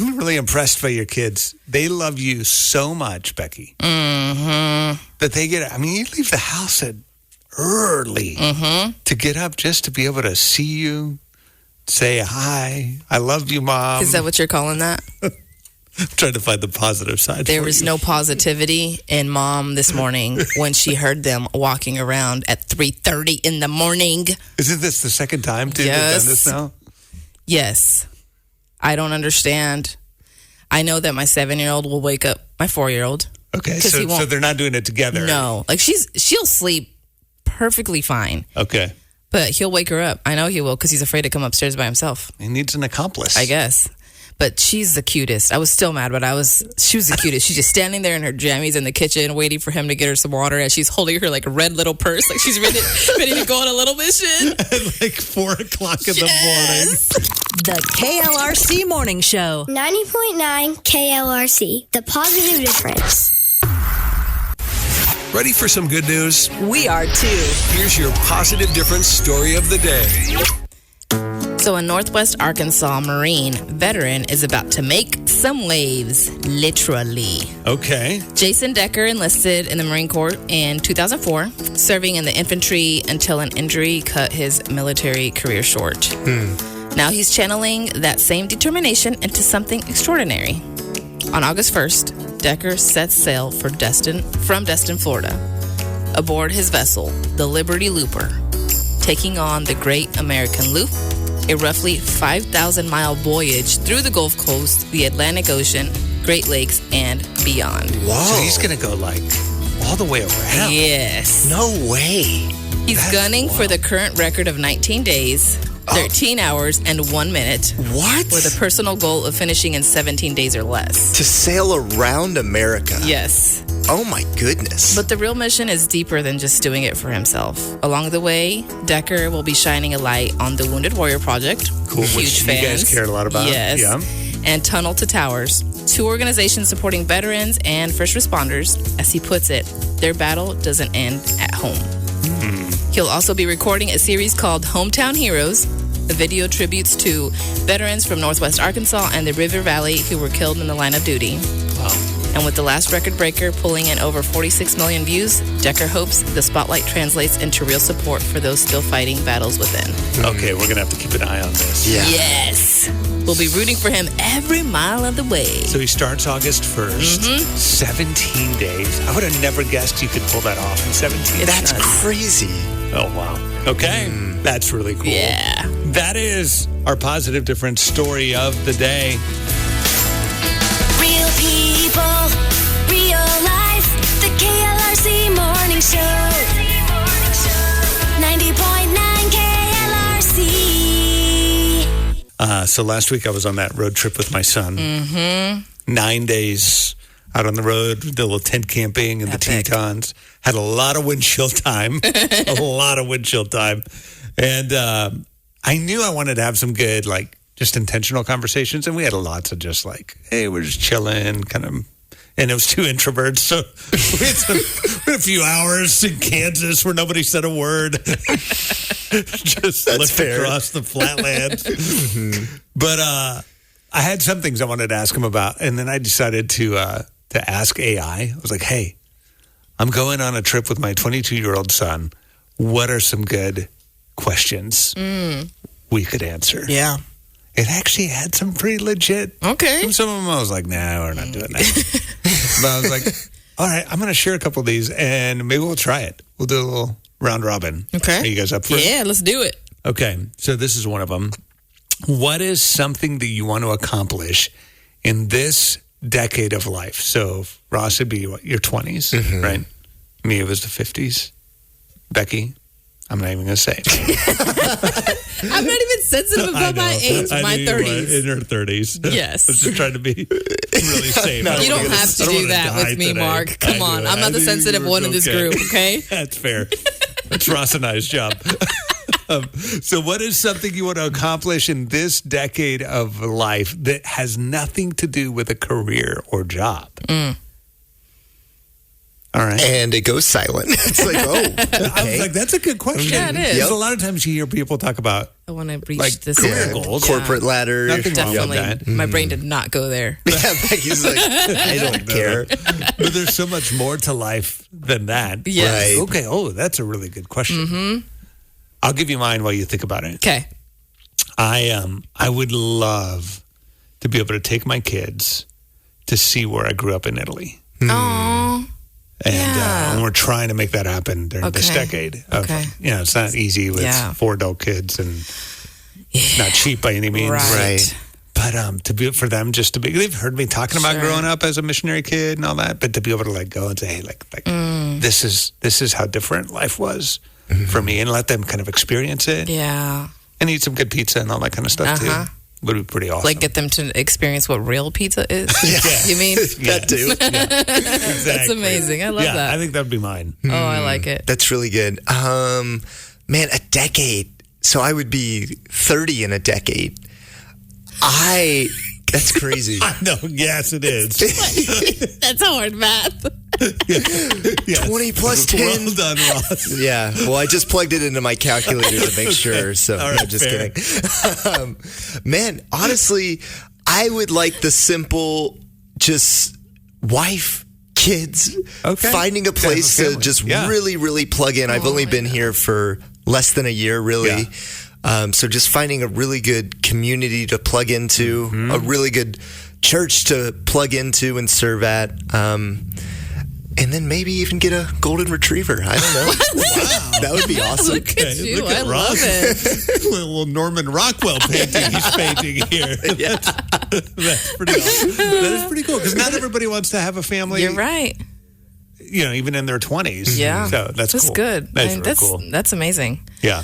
I'm really impressed by your kids. They love you so much, Becky. That they you leave the house early to get up just to be able to see you, say hi. I love you, Mom. Is that what you're calling that? I'm trying to find the positive side. There was no positivity in Mom this morning when she heard them walking around at 3:30 in the morning. Isn't this the second time they've done this now? Yes. I don't understand. I know that my 7-year-old will wake up my 4-year-old. Okay, so they're not doing it together. No. Like she'll sleep perfectly fine. Okay. But he'll wake her up. I know he will because he's afraid to come upstairs by himself. He needs an accomplice. I guess. But she's the cutest. I was still mad, but she was the cutest. She's just standing there in her jammies in the kitchen waiting for him to get her some water as she's holding her like red little purse. Like she's ready to go on a little mission. At like 4 o'clock in the morning. The KLRC Morning Show. 90.9 KLRC. The positive difference. Ready for some good news? We are too. Here's your positive difference story of the day. So a Northwest Arkansas Marine veteran is about to make some waves, literally. Okay. Jason Decker enlisted in the Marine Corps in 2004, serving in the infantry until an injury cut his military career short. Now he's channeling that same determination into something extraordinary. On August 1st, Decker sets sail from Destin, Florida, aboard his vessel, the Liberty Looper, taking on the Great American Loop, a roughly 5,000-mile voyage through the Gulf Coast, the Atlantic Ocean, Great Lakes, and beyond. Whoa. So he's going to go like all the way around. Yes. No way. He's gunning for the current record of 19 days, 13 hours, and 1 minute. What? With a personal goal of finishing in 17 days or less. To sail around America? Yes. Oh my goodness. But the real mission is deeper than just doing it for himself. Along the way, Decker will be shining a light on the Wounded Warrior Project. Cool. Huge Which fans. You guys care a lot about. Yes. Yeah. And Tunnel to Towers, 2 organizations supporting veterans and first responders. As he puts it, their battle doesn't end at home. He'll also be recording a series called Hometown Heroes, a video tributes to veterans from Northwest Arkansas and the River Valley who were killed in the line of duty. Wow. And with the last record breaker pulling in over 46 million views, Decker hopes the spotlight translates into real support for those still fighting battles within. Okay, we're going to have to keep an eye on this. Yeah. Yes. We'll be rooting for him every mile of the way. So he starts August 1st, 17 days. I would have never guessed you could pull that off in 17 That's days. crazy. Oh, wow. Okay. That's really cool. Yeah. That is our positive difference story of the day. Real people, real life. The KLRC Morning Show. 90.9 KLRC. So last week I was on that road trip with my son. 9 days out on the road, did a little tent camping in the Tetons. Had a lot of windshield time. And I knew I wanted to have some good, like, just intentional conversations. And we had lots of just like, hey, we're just chilling, kind of. And it was 2 introverts. So we had a few hours in Kansas where nobody said a word. Just looked across the flatlands. But I had some things I wanted to ask him about. And then I decided to ask AI. I was like, hey, I'm going on a trip with my 22-year-old son. What are some good questions we could answer? Yeah. It actually had some pretty legit. Okay. Some of them I was like, nah, we're not doing that. But I was like, all right, I'm going to share a couple of these and maybe we'll try it. We'll do a little round robin. Okay. Are you guys up for it? Yeah, let's do it. Okay. So this is one of them. What is something that you want to accomplish in this decade of life? So Ross would be what, your 20s, right? Me, it was the 50s. Becky, I'm not even going to say it. I'm not even sensitive about my age. My 30s. In her 30s. Yes. I was just trying to be really safe. You don't have to do that with me, Mark. Come on. I'm not the sensitive one in this group, okay? That's fair. That's Ross and I's job. So what is something you want to accomplish in this decade of life that has nothing to do with a career or job? All right. And it goes silent. It's like, oh, I was okay. like, that's a good question. Yeah, it is. Because a lot of times you hear people talk about I want to reach like this career goal. goals. Corporate ladder. Nothing wrong with Definitely. that. My brain did not go there. Yeah, Becky's like, I don't care. But there's so much more to life than that. Yes. Right. Okay. Oh, that's a really good question. I'll give you mine while you think about it. Okay. I would love to be able to take my kids to see where I grew up in Italy. Oh. And we're trying to make that happen during this Okay. decade. Okay. It's not easy with 4 adult kids, and it's not cheap by any means. Right. But for them just to be, they've heard me talking about Sure. growing up as a missionary kid and all that. But to be able to like go and say, hey, like this is how different life was for me, and let them kind of experience it, Yeah. and eat some good pizza and all that kind of stuff too. Would be pretty awesome. Like get them to experience what real pizza is. You mean? That too. Exactly. That's amazing. I love that. I think that would be mine. Oh, I like it. That's really good. Man, a decade. So I would be 30 in a decade. That's crazy. I know. Yes, it is. That's hard math. 20 plus 10. Well done, Ross. Yeah. Well, I just plugged it into my calculator to make sure. So All right, I'm just fair. kidding. Man, honestly, I would like the simple, just wife, kids, Okay. finding a place Have a to family. just Yeah. really, really plug in. I've only been here for less than a year, really. So just finding a really good community to plug into, a really good church to plug into and serve at. And then maybe even get a golden retriever. I don't know. Wow. That would be awesome. Look at you. look at I love Ross. it. Little Norman Rockwell painting he's painting here. That's pretty awesome. That is pretty cool because not everybody wants to have a family. You're right. Even in their 20s. Yeah. So that's cool. Good. That's I mean, really cool. That's amazing. Yeah.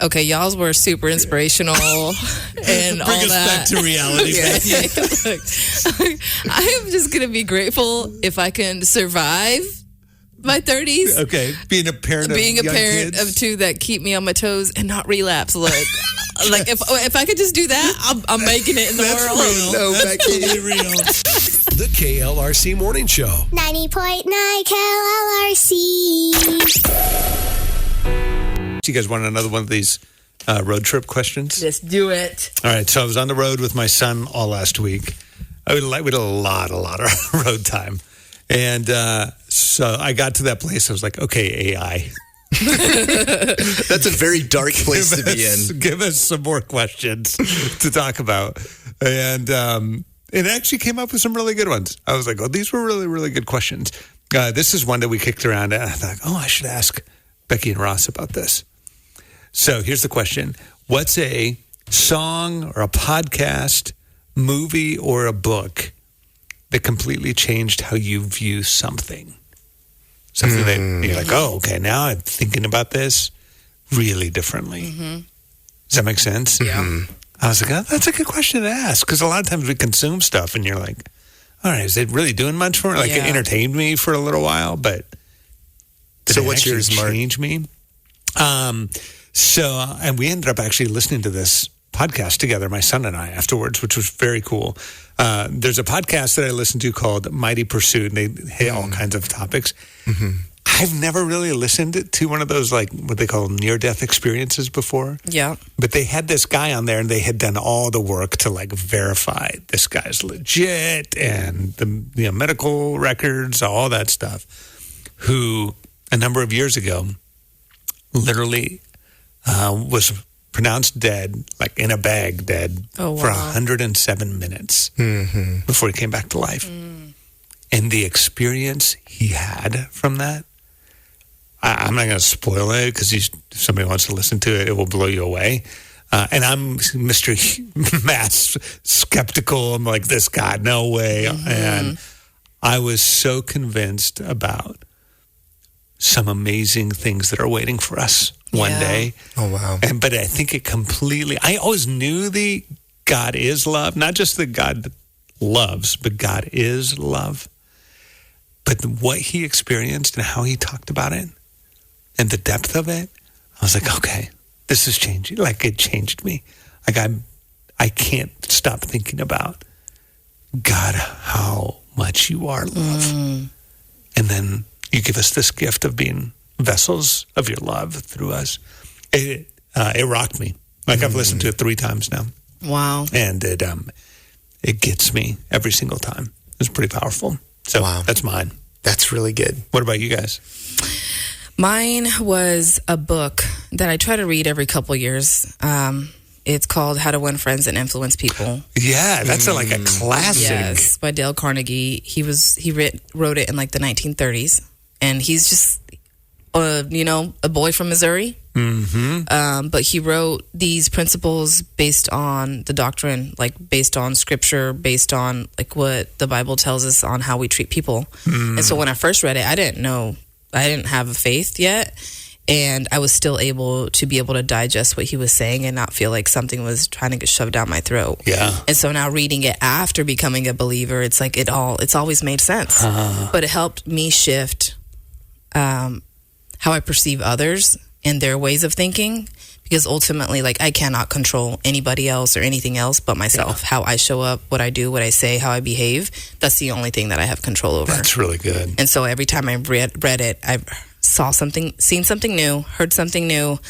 Okay, y'all's were super inspirational and all Bring us that. back to reality. Look, I am just going to be grateful if I can survive my 30s. Okay. Being a parent Being a of young parent kids. of 2 that keep me on my toes and not relapse. Look, like if I could just do that, I'm making it in the That's world. real. No, That's Becky. totally real. The KLRC Morning Show. 90.9 KLRC. Do you guys want another one of these road trip questions? Let's do it. All right. So I was on the road with my son all last week. We did a lot of road time. And so I got to that place. I was like, okay, AI. That's a very dark place to be in. Give us some more questions to talk about. And it actually came up with some really good ones. I was like, oh, these were really, really good questions. This is one that we kicked around. And I thought, oh, I should ask Becky and Ross about this. So here's the question. What's a song or a podcast, movie, or a book that completely changed how you view something? Something that you're like, oh, okay, now I'm thinking about this really differently. Does that make sense? Yeah. I was like, oh, that's a good question to ask, because a lot of times we consume stuff and you're like, all right, is it really doing much for me? Like, it Yeah. entertained me for a little while, but did So it what's actually yours, Mark? change me? And we ended up actually listening to this podcast together, my son and I, afterwards, which was very cool. There's a podcast that I listen to called Mighty Pursuit, and they hit all kinds of topics. I've never really listened to one of those, like, what they call near-death experiences before. Yeah. But they had this guy on there, and they had done all the work to, like, verify this guy's legit, and the medical records, all that stuff, who a number of years ago literally was pronounced dead, like in a bag dead, Oh, for wow. 107 minutes before he came back to life. And the experience he had from that, I'm not going to spoil it, because if somebody wants to listen to it, it will blow you away. And I'm Mr. Mass skeptical. I'm like, this guy, no way. And I was so convinced about some amazing things that are waiting for us one Yeah. day. Oh, wow. But I think it completely, I always knew the God is love, not just that God loves, but God is love. But what he experienced and how he talked about it and the depth of it, I was like, okay, this is changing. Like, it changed me. Like, I can't stop thinking about, God, how much you are love. And then you give us this gift of being vessels of your love through us. It rocked me. Like I've listened to it 3 times now. Wow. And it gets me every single time. It's pretty powerful. So that's mine. That's really good. What about you guys? Mine was a book that I try to read every couple years. It's called How to Win Friends and Influence People. Yeah, that's like a classic. Yes, by Dale Carnegie. He wrote it in like the 1930s, and he's just a boy from Missouri. Mm-hmm. But he wrote these principles based on the doctrine, like based on scripture, based on like what the Bible tells us on how we treat people. And so when I first read it, I didn't have a faith yet. And I was still able to digest what he was saying and not feel like something was trying to get shoved down my throat. Yeah. And so now reading it after becoming a believer, it's like it's always made sense. But it helped me shift how I perceive others and their ways of thinking, because ultimately, like, I cannot control anybody else or anything else but myself. Yeah. How I show up, what I do, what I say, how I behave, that's the only thing that I have control over. That's really good. And so every time I read it, I've seen something new, heard something new,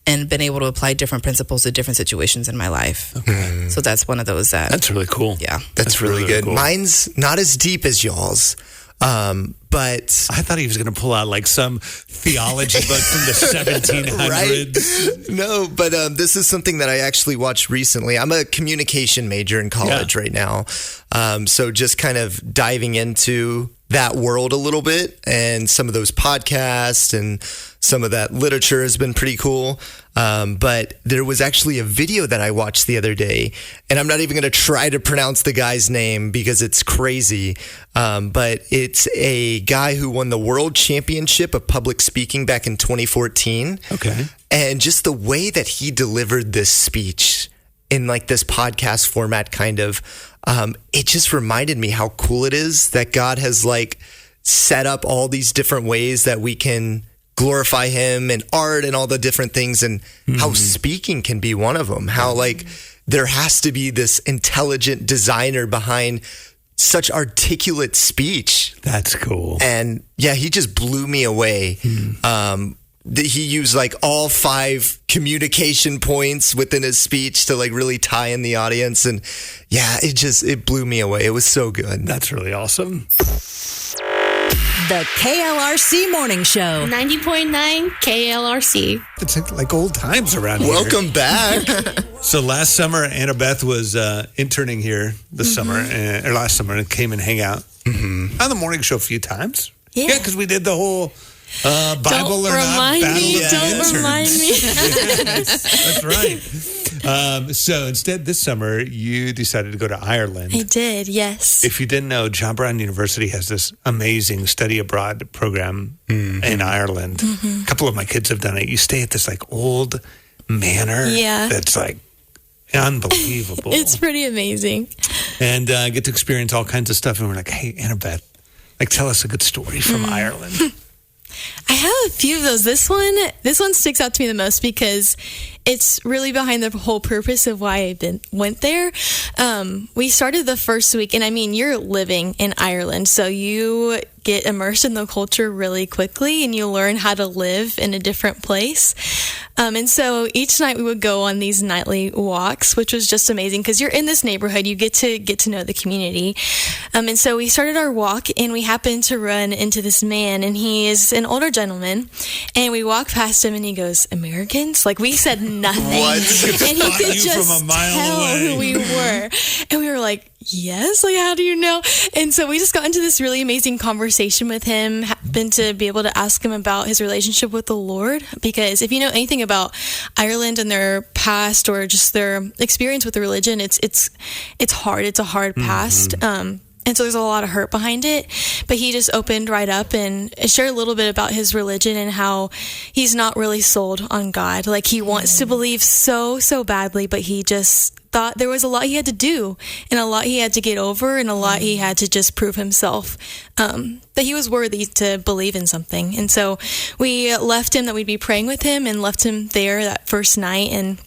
and been able to apply different principles to different situations in my life. Okay. So that's one of those that's really cool. Yeah. That's really good. Cool. Mine's not as deep as y'all's. But I thought he was going to pull out like some theology book from the 1700s. Right? No, but this is something that I actually watched recently. I'm a communication major in college right now. So just kind of diving into that world a little bit, and some of those podcasts and some of that literature has been pretty cool. But there was actually a video that I watched the other day, and I'm not even going to try to pronounce the guy's name because it's crazy. But it's a guy who won the world championship of public speaking back in 2014. Okay. And just the way that he delivered this speech in like this podcast format kind of, it just reminded me how cool it is that God has like set up all these different ways that we can glorify him, and art and all the different things, and how speaking can be one of them. How like there has to be this intelligent designer behind such articulate speech. That's cool. And yeah, he just blew me away. He used like all 5 communication points within his speech to like really tie in the audience. And yeah, it blew me away. It was so good. That's really awesome. The KLRC Morning Show. 90.9 KLRC. It's like old times around here. Welcome back. So last summer, Annabeth was interning here this summer, or last summer, and came and hang out on the morning show a few times. Yeah, because we did the whole Bible or not battle of the interns. Don't remind me. Yes, that's right. So instead, this summer, you decided to go to Ireland. I did, yes. If you didn't know, John Brown University has this amazing study abroad program in Ireland. A couple of my kids have done it. You stay at this like old manor that's like unbelievable. It's pretty amazing. And get to experience all kinds of stuff. And we're like, hey, Annabeth, like, tell us a good story from Ireland. I have a few of those. This one sticks out to me the most because it's really behind the whole purpose of why I went there. We started the first week, and I mean, you're living in Ireland, so you get immersed in the culture really quickly, and you learn how to live in a different place. And so each night we would go on these nightly walks, which was just amazing because you're in this neighborhood, you get to know the community. And so we started our walk, and we happened to run into this man, and he is an older gentleman, and we walked past him, and he goes, "Americans?" Like, we said nothing. What? Spot And he could you just from a mile tell away. who we were. And we were like, yes, like, how do you know? And so we just got into this really amazing conversation with him, happened to be able to ask him about his relationship with the Lord, because if you know anything about Ireland and their past or just their experience with the religion, it's hard. It's a hard past. And so there's a lot of hurt behind it. But he just opened right up and shared a little bit about his religion and how he's not really sold on God. Like, he wants to believe so badly, but he just thought there was a lot he had to do and a lot he had to get over and a lot he had to just prove himself that he was worthy to believe in something. And so we left him that we'd be praying with him and left him there that first night. And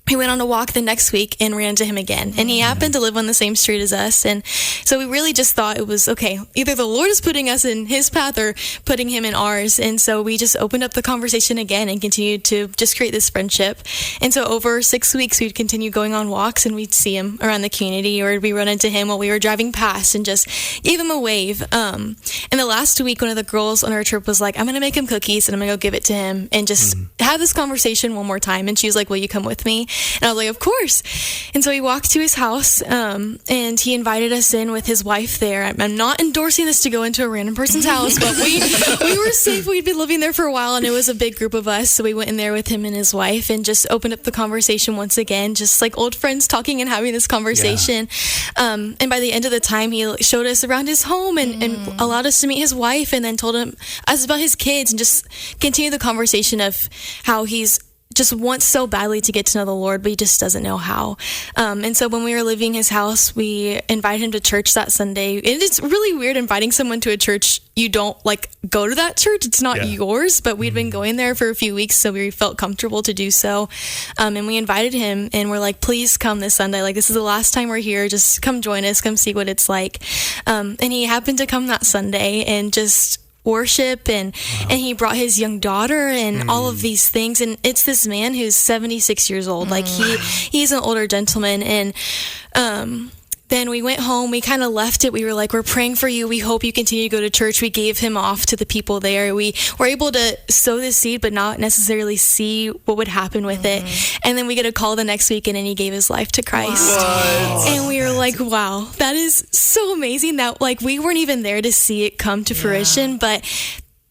we went on a walk the next week and ran into him again. And he happened to live on the same street as us. And so we really just thought it was, okay, either the Lord is putting us in his path or putting him in ours. And so we just opened up the conversation again and continued to just create this friendship. And so over 6 weeks, we'd continue going on walks and we'd see him around the community, or we'd run into him while we were driving past and just gave him a wave. And the last week, one of the girls on our trip was like, I'm going to make him cookies and I'm going to go give it to him and just have this conversation one more time. And she was like, will you come with me? And I was like, of course. And so we walked to his house, and he invited us in with his wife there. I'm not endorsing this to go into a random person's house, but we were safe. We'd been living there for a while, and it was a big group of us. So we went in there with him and his wife and just opened up the conversation once again, just like old friends talking and having this conversation. And by the end of the time, he showed us around his home and allowed us to meet his wife, and then told us about his kids, and just continued the conversation of how he's just wants so badly to get to know the Lord, but he just doesn't know how. And so when we were leaving his house, we invited him to church that Sunday. And it's really weird inviting someone to a church you don't like go to that church. It's not yours, but we'd been going there for a few weeks, so we felt comfortable to do so. And we invited him, and we're like, please come this Sunday. Like, this is the last time we're here. Just come join us. Come see what it's like. And he happened to come that Sunday and just worship, and he brought his young daughter and all of these things. And it's this man who's 76 years old. Like, he's an older gentleman. And then we went home. We kind of left it. We were like, we're praying for you. We hope you continue to go to church. We gave him off to the people there. We were able to sow this seed, but not necessarily see what would happen with it. And then we get a call the next weekend, and he gave his life to Christ. And we were like, wow, that is so amazing that, like, we weren't even there to see it come to fruition, but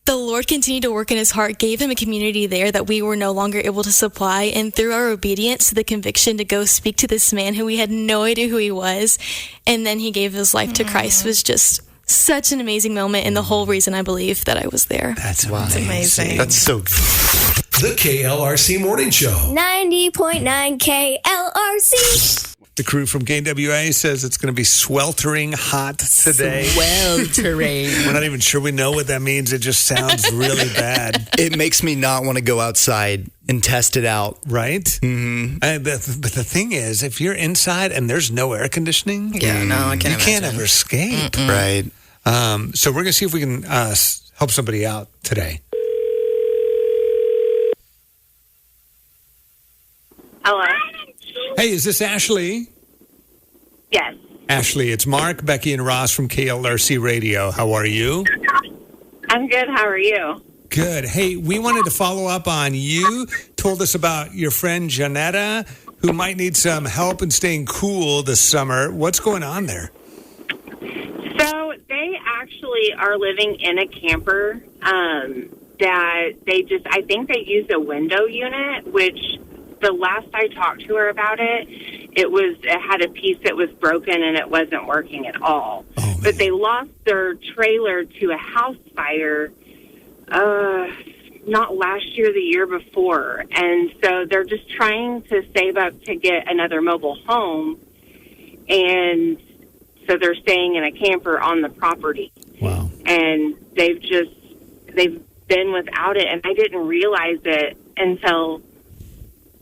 the Lord continued to work in his heart, gave him a community there that we were no longer able to supply. And through our obedience to the conviction to go speak to this man who we had no idea who he was, and then he gave his life to Christ, was just such an amazing moment, and the whole reason I believe that I was there. That's amazing. That's so good. The KLRC Morning Show. 90.9 KLRC. The crew from KWA says it's going to be sweltering hot today. Sweltering. We're not even sure we know what that means. It just sounds really bad. It makes me not want to go outside and test it out. Right? Mm-hmm. But the thing is, if you're inside and there's no air conditioning, I can't you can't ever escape. Right. So we're going to see if we can help somebody out today. Hello? Hey, is this Ashley? Yes. Ashley, it's Mark, Becky, and Ross from KLRC Radio. How are you? I'm good. How are you? Good. Hey, we wanted to follow up on you. Told us about your friend Janetta, who might need some help in staying cool this summer. What's going on there? So they actually are living in a camper that I think they use a window unit, which the last I talked to her about it had a piece that was broken and it wasn't working at all. Oh, but they lost their trailer to a house fire not last year, the year before. And so they're just trying to save up to get another mobile home. And so they're staying in a camper on the property. Wow. And they've been without it. And I didn't realize it until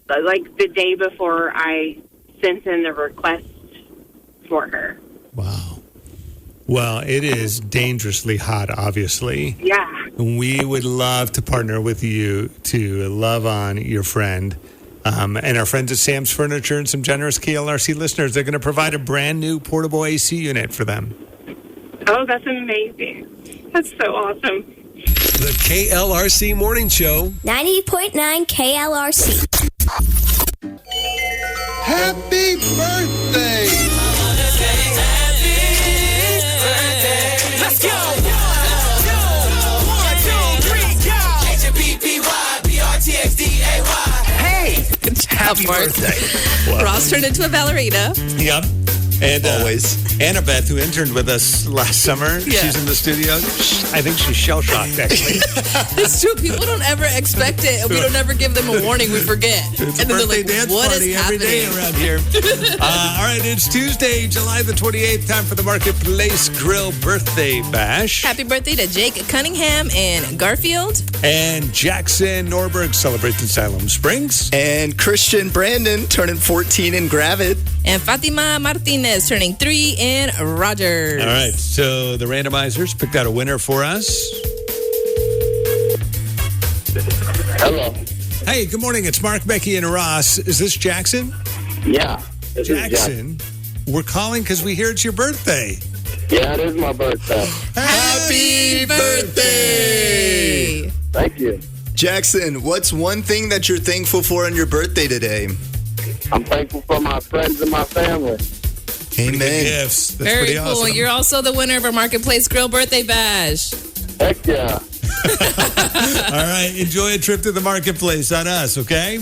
like the day before I sent in the request for her. Wow. Well, it is dangerously hot, obviously. Yeah. We would love to partner with you to love on your friend. And our friends at Sam's Furniture and some generous KLRC listeners, they're going to provide a brand new portable AC unit for them. Oh, that's amazing. That's so awesome. The KLRC Morning Show. 90.9 KLRC. Happy birthday! Let's go! 1, 2, 3, go! HAPPY BRTHDAY. Hey, happy birthday. Ross turned into a ballerina. Yep. And Always. Annabeth, who interned with us last summer, she's in the studio. I think she's shell-shocked, actually. It's true. People don't ever expect it, and we don't ever give them a warning. We forget. It's and a then they're birthday like, dance what party is every day happening? around here. All right, it's Tuesday, July the 28th. Time for the Marketplace Grill Birthday Bash. Happy birthday to Jake Cunningham and Garfield. And Jackson Norberg celebrates in Salem Springs. And Christian Brandon turning 14 in Gravid. And Fatima Martinez turning 3 in Rogers. All right, so the randomizers picked out a winner for us. Hello. Hey, good morning. It's Mark, Becky, and Ross. Is this Jackson? Yeah. This is Jackson, we're calling because we hear it's your birthday. Yeah, it is my birthday. Happy birthday! Thank you. Jackson, what's one thing that you're thankful for on your birthday today? I'm thankful for my friends and my family. Pretty good Amen. gifts. That's Very pretty cool. awesome. You're also the winner of our Marketplace Grill Birthday Bash. Heck yeah. All right, enjoy a trip to the marketplace on us, okay?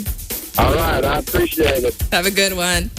All right, I appreciate it. Have a good one.